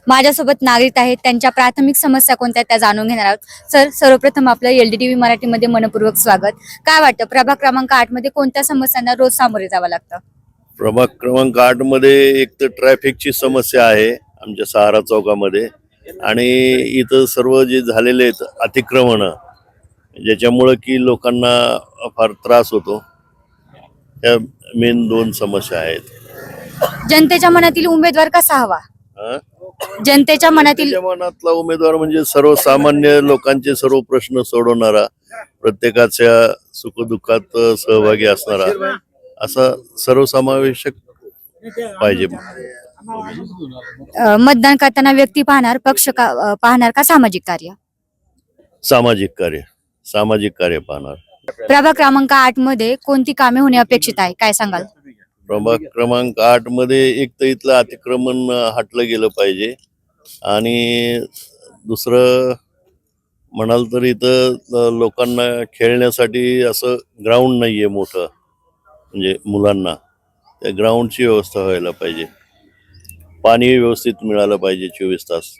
माझ्यासोबत नागरिक आहेत, त्यांच्या प्राथमिक समस्या कोणत्या त्या जाणून घेणार आहोत. सर, सर्वप्रथम आपलं LDTV मराठीमध्ये मनपूर्वक स्वागत. काय वाटतं, प्रभाग क्रमांक 8 मध्ये कोणत्या समस्यांना रोज सामोरे जावं लागतं? प्रभाग क्रमांक 8 मध्ये एक तर ट्रॅफिकची समस्या आहे आमच्या सहारा चौकामध्ये, आणि इथं सर्व जे झालेले आहेत अतिक्रमण, ज्याच्यामुळं की लोकांना फार त्रास होतो. त्या मेन दोन समस्या आहेत. जनतेच्या मनातील उमेदवार कसा हवा? हं? जनतेच्या मनातील त्यांच्या मनातला उमेदवार म्हणजे सर्वसामान्य लोकांचे सर्व प्रश्न सोडवणारा, प्रत्येकाच्या सुखदुःखात सहभागी असणारा, असा सर्वसमावेशक पाहिजे. मतदान करताना व्यक्ती पाहणार, पक्ष पाहणार का सामाजिक कार्य? सामाजिक कार्य पाहणार. प्रभाग क्रमांक 8 मध्ये कोणती कामे होणे अपेक्षित आहे, काय सांगाल? प्रभाग क्रमांक 8 मध्ये एक तर इथलं अतिक्रमण हटलं गेलं पाहिजे, आणि दुसरं म्हणाल तर इथं लोकांना खेळण्यासाठी असं ग्राउंड नाहीये मोठं, म्हणजे मुलांना त्या ग्राउंडची व्यवस्था व्हायला पाहिजे. पाणी व्यवस्थित मिळालं पाहिजे 24 तास.